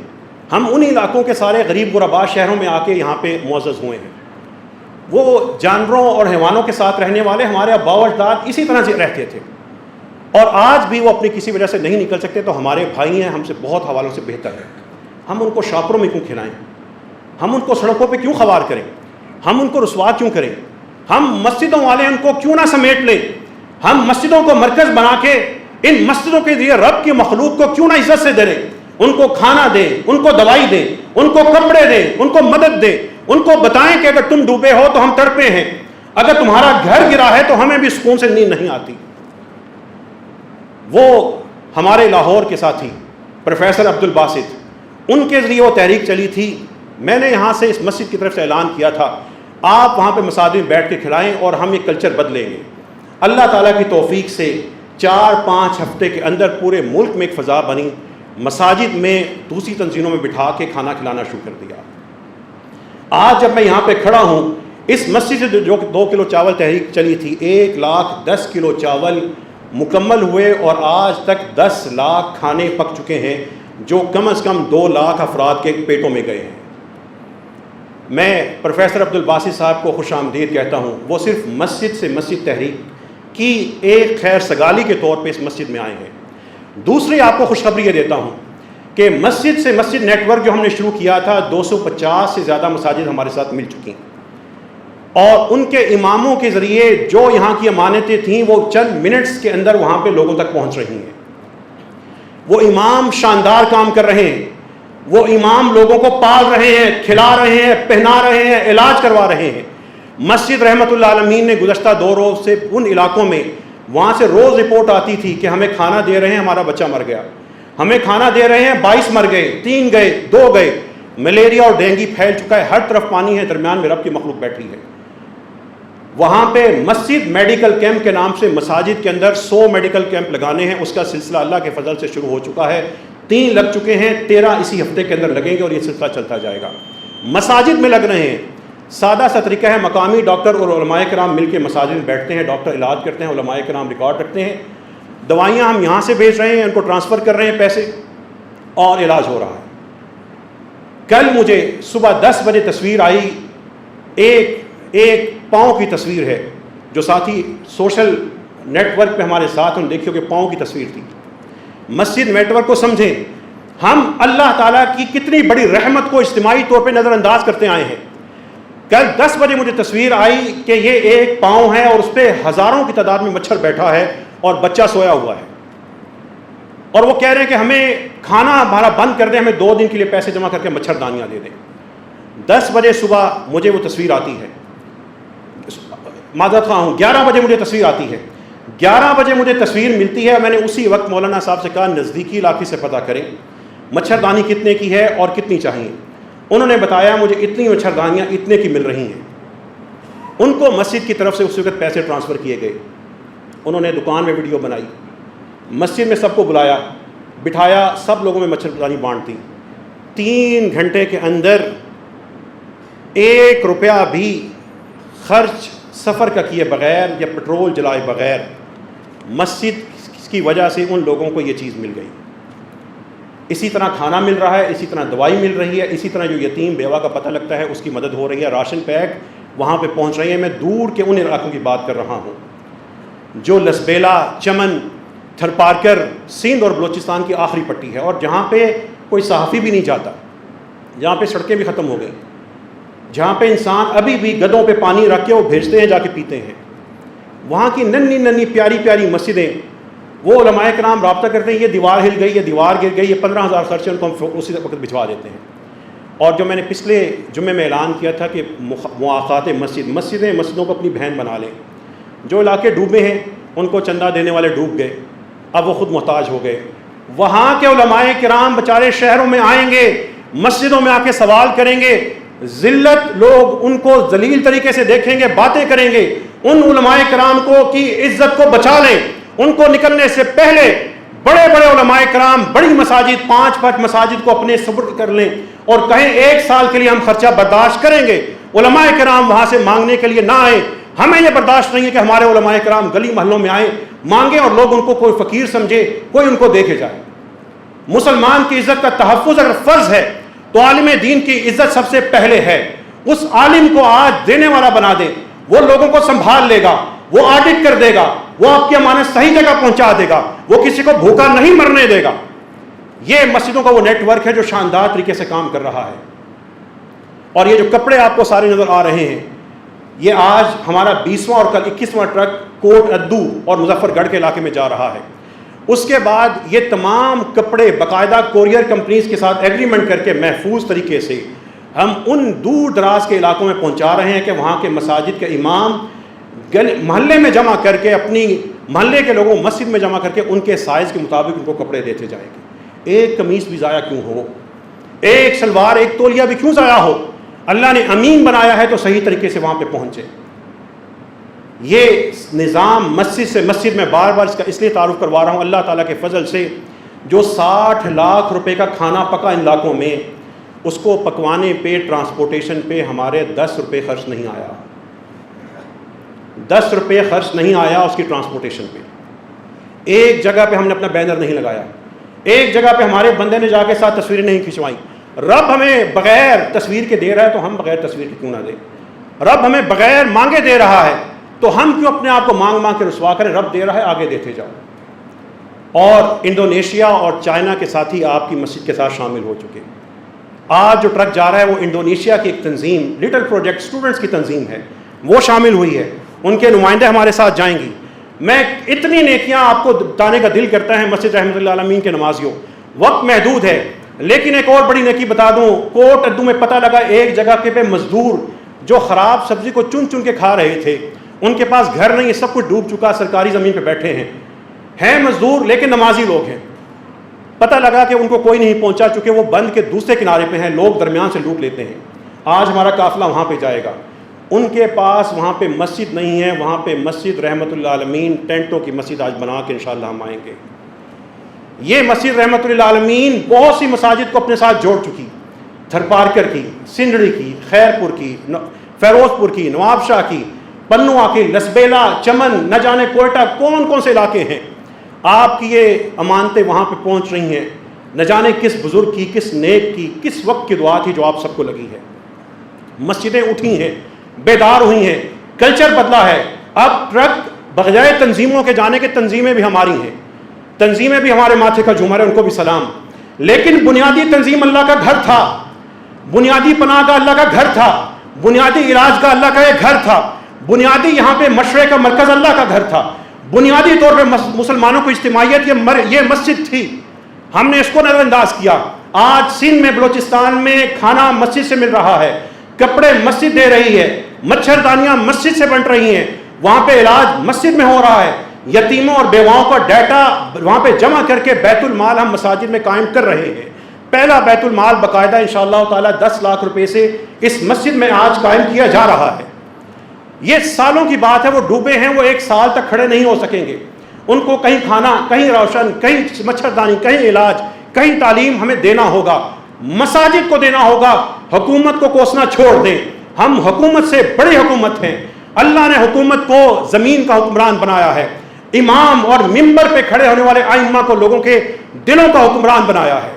ہم انہی علاقوں کے سارے غریب غربا شہروں میں آ کے یہاں پہ معزز ہوئے ہیں۔ وہ جانوروں اور حیوانوں کے ساتھ رہنے والے ہمارے اباء و اجداد اسی طرح سے رہتے تھے، اور آج بھی وہ اپنی کسی وجہ سے نہیں نکل سکتے، تو ہمارے بھائی ہیں، ہم سے بہت حوالوں سے بہتر ہیں۔ ہم ان کو شاپروں میں کیوں کھلائیں؟ ہم ان کو سڑکوں پہ کیوں خوار کریں؟ ہم ان کو رسوا کیوں کریں؟ ہم مسجدوں والے ان کو کیوں نہ سمیٹ لیں؟ ہم مسجدوں کو مرکز بنا کے ان مسجدوں کے لیے رب کی مخلوق کو کیوں نہ عزت سے دے دیں؟ ان کو کھانا دیں، ان کو دوائی دیں، ان کو کپڑے دیں، ان کو مدد دیں، ان کو بتائیں کہ اگر تم ڈوبے ہو تو ہم تڑپے ہیں، اگر تمہارا گھر گرا ہے تو ہمیں بھی سکون سے نیند نہیں آتی۔ وہ ہمارے لاہور کے ساتھی پروفیسر عبد الباسط، ان کے ذریعے وہ تحریک چلی تھی۔ میں نے یہاں سے اس مسجد کی طرف سے اعلان کیا تھا آپ وہاں پہ مساجد میں بیٹھ کے کھلائیں اور ہم یہ کلچر بدلیں گے۔ اللہ تعالیٰ کی توفیق سے 4-5 ہفتے کے اندر پورے ملک میں ایک فضا بنی، مساجد میں دوسری تنظیموں میں بٹھا کے کھانا کھلانا شروع کر دیا۔ آج جب میں یہاں پہ کھڑا ہوں، اس مسجد سے جو 2 کلو چاول تحریک چلی تھی، 1,10,000 کلو چاول مکمل ہوئے اور آج تک 10 لاکھ کھانے پک چکے ہیں، جو کم از کم 2 لاکھ افراد کے پیٹوں میں گئے ہیں۔ میں پروفیسر عبد الباسط صاحب کو خوش آمدید کہتا ہوں، وہ صرف مسجد سے مسجد تحریک کی ایک خیر سگالی کے طور پہ اس مسجد میں آئے ہیں۔ دوسری آپ کو خوشخبری یہ دیتا ہوں کہ مسجد سے مسجد نیٹ ورک جو ہم نے شروع کیا تھا، 250 سے زیادہ مساجد ہمارے ساتھ مل چکی ہیں، اور ان کے اماموں کے ذریعے جو یہاں کی امانتیں تھیں وہ چند منٹس کے اندر وہاں پہ لوگوں تک پہنچ رہی ہیں۔ وہ امام شاندار کام کر رہے ہیں، وہ امام لوگوں کو پال رہے ہیں، کھلا رہے ہیں، پہنا رہے ہیں، علاج کروا رہے ہیں۔ مسجد رحمت اللہ عالمین نے گزشتہ 2 روز سے ان علاقوں میں، وہاں سے روز رپورٹ آتی تھی کہ ہمیں کھانا دے رہے ہیں، ہمارا بچہ مر گیا، ہمیں کھانا دے رہے ہیں، 22 مر گئے، 3 گئے، 2 گئے۔ ملیریا اور ڈینگی پھیل چکا ہے، ہر طرف پانی ہے، درمیان میں رب کی مخلوق بیٹھی ہے۔ وہاں پہ مسجد میڈیکل کیمپ کے نام سے مساجد کے اندر 100 میڈیکل کیمپ لگانے ہیں، اس کا سلسلہ اللہ کے فضل سے شروع ہو چکا ہے، 3 لگ چکے ہیں، 13 اسی ہفتے کے اندر لگیں گے اور یہ سلسلہ چلتا جائے گا۔ مساجد میں لگ رہے ہیں، سادہ سا طریقہ ہے، مقامی ڈاکٹر اور علماء کرام مل کے مساجد میں بیٹھتے ہیں، ڈاکٹر علاج کرتے ہیں، علماء کرام ریکارڈ رکھتے ہیں، دوائیاں ہم یہاں سے بھیج رہے ہیں، ان کو ٹرانسفر کر رہے ہیں پیسے، اور علاج ہو رہا ہے۔ کل مجھے صبح 10 بجے تصویر آئی، ایک پاؤں کی تصویر ہے، جو ساتھی سوشل نیٹ ورک پہ ہمارے ساتھ، ہم دیکھیے کہ پاؤں کی تصویر تھی۔ مسجد نیٹ ورک کو سمجھیں، ہم اللہ تعالیٰ کی کتنی بڑی رحمت کو اجتماعی طور پہ نظر انداز کرتے آئے ہیں۔ کل 10 بجے مجھے تصویر آئی کہ یہ ایک پاؤں ہے اور اس پہ ہزاروں کی تعداد میں مچھر بیٹھا ہے اور بچہ سویا ہوا ہے، اور وہ کہہ رہے ہیں کہ ہمیں کھانا ہمارا بند کر دیں، ہمیں 2 دن کے لیے پیسے جمع کر کے مچھردانیاں دے دیں۔ 10 بجے صبح مجھے وہ تصویر آتی ہے، معذرت خواہ ہوں، 11 بجے مجھے تصویر آتی ہے، 11 بجے مجھے تصویر ملتی ہے۔ میں نے اسی وقت مولانا صاحب سے کہا نزدیکی علاقے سے پتہ کریں مچھردانی کتنے کی ہے اور کتنی چاہیے۔ انہوں نے بتایا مجھے اتنی مچھردانیاں اتنے کی مل رہی ہیں۔ ان کو مسجد کی طرف سے اس وقت پیسے ٹرانسفر کیے گئے، انہوں نے دکان میں ویڈیو بنائی، مسجد میں سب کو بلایا، بٹھایا، سب لوگوں میں مچھردانی بانٹ دی۔ 3 گھنٹے کے اندر 1 روپیہ بھی خرچ سفر کا کیے بغیر یا پٹرول جلائے بغیر مسجد کی وجہ سے ان لوگوں کو یہ چیز مل گئی۔ اسی طرح کھانا مل رہا ہے، اسی طرح دوائی مل رہی ہے، اسی طرح جو یتیم بیوہ کا پتہ لگتا ہے اس کی مدد ہو رہی ہے، راشن پیک وہاں پہ پہنچ رہی ہے۔ میں دور کے ان علاقوں کی بات کر رہا ہوں جو لسبیلا، چمن، تھر پارکر، سندھ اور بلوچستان کی آخری پٹی ہے، اور جہاں پہ کوئی صحافی بھی نہیں جاتا، جہاں پہ سڑکیں بھی ختم ہو گئی، جہاں پہ انسان ابھی بھی گدوں پہ پانی رکھ کے وہ بھیجتے ہیں، جا کے پیتے ہیں۔ وہاں کی ننھی ننھی پیاری پیاری مسجدیں، وہ علماء کرام رابطہ کرتے ہیں، یہ دیوار ہل گئی، یہ دیوار گر گئی، یہ 15,000 خرچ ہے، ان کو ہم اسی وقت بھجوا دیتے ہیں۔ اور جو میں نے پچھلے جمعے میں اعلان کیا تھا کہ مواقعات مسجدوں کو اپنی بہن بنا لیں۔ جو علاقے ڈوبے ہیں ان کو چندہ دینے والے ڈوب گئے، اب وہ خود محتاج ہو گئے۔ وہاں کے علماء کرام بیچارے شہروں میں آئیں گے، مسجدوں میں آ کے سوال کریں گے، ذلت لوگ ان کو ذلیل طریقے سے دیکھیں گے، باتیں کریں گے۔ ان علماء کرام کو کی عزت کو بچا لیں، ان کو نکلنے سے پہلے بڑے بڑے علماء کرام بڑی مساجد 5 مساجد کو اپنے سپرد کر لیں اور کہیں 1 سال کے لیے ہم خرچہ برداشت کریں گے۔ علماء کرام وہاں سے مانگنے کے لیے نہ آئیں، ہمیں یہ برداشت نہیں ہے کہ ہمارے علماء کرام گلی محلوں میں آئیں مانگیں اور لوگ ان کو کوئی فقیر سمجھے، کوئی ان کو دیکھے جائے۔ مسلمان کی عزت کا تحفظ اگر فرض ہے تو عالم دین کی عزت سب سے پہلے ہے۔ اس عالم کو آج دینے والا بنا دیں، وہ لوگوں کو سنبھال لے گا، وہ آڈٹ کر دے گا، وہ آپ کی امانت صحیح جگہ پہنچا دے گا، وہ کسی کو بھوکا نہیں مرنے دے گا۔ یہ مسجدوں کا وہ نیٹ ورک ہے جو شاندار طریقے سے کام کر رہا ہے۔ اور یہ جو کپڑے آپ کو سارے نظر آ رہے ہیں، یہ آج ہمارا 20واں اور کل 21واں ٹرک کوٹ ادو اور مظفر گڑھ کے علاقے میں جا رہا ہے۔ اس کے بعد یہ تمام کپڑے باقاعدہ کوریئر کمپنیز کے ساتھ ایگریمنٹ کر کے محفوظ طریقے سے ہم ان دور دراز کے علاقوں میں پہنچا رہے ہیں کہ وہاں کے مساجد کے امام محلے میں جمع کر کے، اپنی محلے کے لوگوں مسجد میں جمع کر کے ان کے سائز کے مطابق ان کو کپڑے دیتے جائیں گے۔ ایک قمیص بھی ضائع کیوں ہو، ایک شلوار، ایک تولیہ بھی کیوں ضائع ہو؟ اللہ نے امین بنایا ہے تو صحیح طریقے سے وہاں پہ پہنچے۔ یہ نظام مسجد سے مسجد میں بار بار اس کا اس لیے تعارف کروا رہا ہوں، اللہ تعالیٰ کے فضل سے جو 60 لاکھ روپے کا کھانا پکا ان علاقوں میں، اس کو پکوانے پہ، ٹرانسپورٹیشن پہ ہمارے 10 روپے خرچ نہیں آیا، 10 روپے خرچ نہیں آیا اس کی ٹرانسپورٹیشن پہ۔ ایک جگہ پہ ہم نے اپنا بینر نہیں لگایا، ایک جگہ پہ ہمارے بندے نے جا کے ساتھ تصویریں نہیں کھنچوائیں۔ رب ہمیں بغیر تصویر کے دے رہا ہے تو ہم بغیر تصویر کے کیوں نہ دیں؟ رب ہمیں بغیر مانگے دے رہا ہے تو ہم کیوں اپنے آپ کو مانگ مانگ کے رسوا کریں؟ رب دے رہا ہے، آگے دیتے جاؤ۔ اور انڈونیشیا اور چائنا کے ساتھی آپ کی مسجد کے ساتھ شامل ہو چکے۔ آج جو ٹرک جا رہا ہے وہ انڈونیشیا کی ایک تنظیم، لٹل پروجیکٹ اسٹوڈنٹس کی تنظیم ہے، وہ شامل ہوئی ہے، ان کے نمائندے ہمارے ساتھ جائیں گی۔ میں اتنی نیکیاں آپ کو بتانے کا دل کرتا ہے مسجد رحمۃ اللہ عالمین کے نمازیوں، وقت محدود ہے، لیکن ایک اور بڑی نیکی بتا دوں، کوٹ اردو میں پتہ لگا ایک جگہ کے پہ مزدور جو خراب سبزی کو چن چن کے کھا رہے تھے، ان کے پاس گھر نہیں، سب کچھ ڈوب چکا، سرکاری زمین پہ بیٹھے ہیں مزدور لیکن نمازی لوگ ہیں، پتہ لگا کہ ان کو کوئی نہیں پہنچا، چونکہ وہ بند کے دوسرے کنارے پہ ہیں، لوگ درمیان سے لوٹ لیتے ہیں۔ آج ہمارا قافلہ وہاں پہ جائے گا، ان کے پاس وہاں پہ مسجد نہیں ہے، وہاں پہ مسجد رحمۃ اللہ عالمین ٹینٹوں کی مسجد آج بنا کے انشاءاللہ ہم آئیں گے۔ یہ مسجد رحمۃ اللہ عالمین بہت سی مساجد کو اپنے ساتھ جوڑ چکی، تھرپارکر کی، سنڈڑی کی، خیرپور کی، فیروز پور کی، نواب شاہ کی، پنوا کی، لسبیلا، چمن، نہ جانے کوئٹہ کون کون سے علاقے ہیں، آپ کی یہ امانتیں وہاں پہ پہنچ رہی ہیں، نہ جانے کس بزرگ کی، کس نیک کی، کس وقت کی دعا تھی جو آپ سب کو لگی ہے۔ مسجدیں اٹھی ہیں، بیدار ہوئی ہیں، کلچر بدلا ہے، اب ٹرک بغیر تنظیموں کے جانے کے، تنظیمیں بھی ہماری ہیں، تنظیمیں بھی ہمارے ماتھے کا جھومر ہے، ان کو بھی سلام، لیکن بنیادی تنظیم اللہ کا گھر تھا، بنیادی پناہ کا اللہ کا گھر تھا، بنیادی علاج کا اللہ کا ایک گھر تھا، بنیادی یہاں پہ مشورے کا مرکز اللہ کا گھر تھا، بنیادی طور پہ مسلمانوں کو اجتماعیت یہ مسجد تھی، ہم نے اس کو نظر انداز کیا۔ آج سندھ میں، بلوچستان میں کھانا مسجد سے مل رہا ہے، کپڑے مسجد دے رہی ہے، مچھردانیاں مسجد سے بن رہی ہیں، وہاں پہ علاج مسجد میں ہو رہا ہے، یتیموں اور بیواؤں کا ڈیٹا وہاں پہ جمع کر کے بیت المال ہم مساجد میں قائم کر رہے ہیں۔ پہلا بیت المال باقاعدہ انشاءاللہ تعالی 10 لاکھ روپے سے اس مسجد میں آج قائم کیا جا رہا ہے۔ یہ سالوں کی بات ہے، وہ ڈوبے ہیں، وہ ایک سال تک کھڑے نہیں ہو سکیں گے، ان کو کہیں کھانا، کہیں روشن، کہیں مچھردانی، کہیں علاج، کہیں تعلیم ہمیں دینا ہوگا، مساجد کو دینا ہوگا۔ حکومت کو کوسنا چھوڑ دیں، ہم حکومت سے بڑی حکومت ہیں، اللہ نے حکومت کو زمین کا حکمران بنایا ہے، امام اور ممبر پہ کھڑے ہونے والے ائمہ کو لوگوں کے دلوں کا حکمران بنایا ہے۔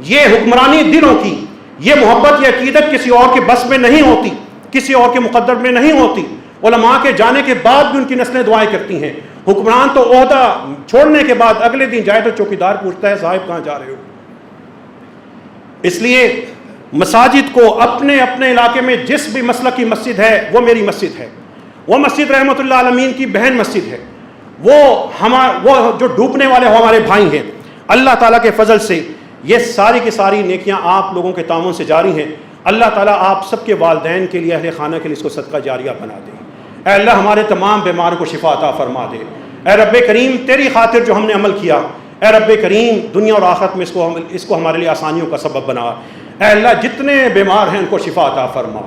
یہ حکمرانی دلوں کی، یہ محبت، یہ عقیدت کسی اور کے بس میں نہیں ہوتی، کسی اور کے مقدر میں نہیں ہوتی۔ علماء کے جانے کے بعد بھی ان کی نسلیں دعائیں کرتی ہیں، حکمران تو عہدہ چھوڑنے کے بعد اگلے دن جائے تو چوکیدار پوچھتا ہے صاحب کہاں جا رہے ہو۔ اس لیے مساجد کو اپنے اپنے علاقے میں جس بھی مسلک کی مسجد ہے وہ میری مسجد ہے، وہ مسجد رحمۃ اللہ عالمین کی بہن مسجد ہے، وہ جو ڈوبنے والے ہمارے بھائی ہیں۔ اللہ تعالیٰ کے فضل سے یہ ساری کی ساری نیکیاں آپ لوگوں کے تعاون سے جاری ہیں۔ اللہ تعالیٰ آپ سب کے والدین کے لیے، اہل خانہ کے لیے اس کو صدقہ جاریہ بنا دے۔ اے اللہ ہمارے تمام بیماروں کو شفا عطا فرما دے۔ اے رب کریم تیری خاطر جو ہم نے عمل کیا، اے رب کریم دنیا اور آخرت میں اس کو ہمارے لیے آسانیوں کا سبب بنا۔ اے اللہ جتنے بیمار ہیں ان کو شفا عطا فرما۔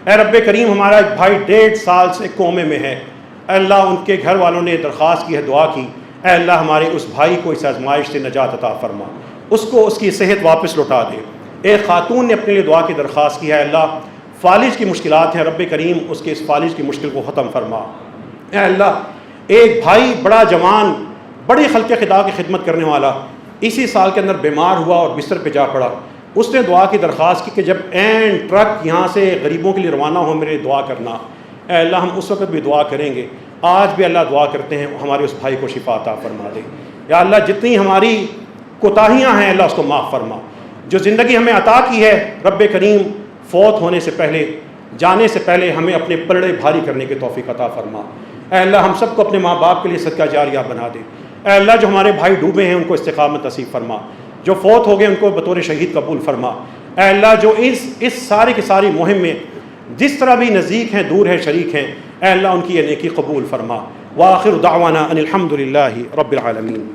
اے رب کریم ہمارا ایک بھائی 1.5 سال سے کومے میں ہے، اے اللہ ان کے گھر والوں نے درخواست کی ہے، دعا کی، اے اللہ ہمارے اس بھائی کو اس آزمائش سے نجات عطا فرما، اس کو اس کی صحت واپس لوٹا دے۔ ایک خاتون نے اپنے لیے دعا کی درخواست کی ہے، اللہ فالج کی مشکلات ہیں، رب کریم اس کے اس فالج کی مشکل کو ختم فرما۔ اے اللہ ایک بھائی بڑا جوان، بڑی خلق خدا کی خدمت کرنے والا، اسی سال کے اندر بیمار ہوا اور بستر پہ جا پڑا، اس نے دعا کی درخواست کی کہ جب این ٹرک یہاں سے غریبوں کے لیے روانہ ہو میرے دعا کرنا۔ اے اللہ ہم اس وقت بھی دعا کریں گے، آج بھی اللہ دعا کرتے ہیں ہمارے اس بھائی کو شفا عطا فرما دے۔ یا اللہ جتنی ہماری کوتاہیاں ہیں اللہ اس کو معاف فرما، جو زندگی ہمیں عطا کی ہے رب کریم فوت ہونے سے پہلے، جانے سے پہلے ہمیں اپنے پلڑے بھاری کرنے کی توفیق عطا فرما۔ اے اللہ ہم سب کو اپنے ماں باپ کے لیے صدقہ جاریہ بنا دے۔ اے اللہ جو ہمارے بھائی ڈوبے ہیں ان کو استقامت نصیب فرما، جو فوت ہو گئے ان کو بطور شہید قبول فرما۔ اے اللہ جو اس ساری کی ساری مہم میں جس طرح بھی نزدیک ہیں، دور ہیں، شریک ہیں، اے اللہ ان کی یہ نیکی قبول فرما۔ وآخر دعوانا ان الحمد للہ رب العالمین۔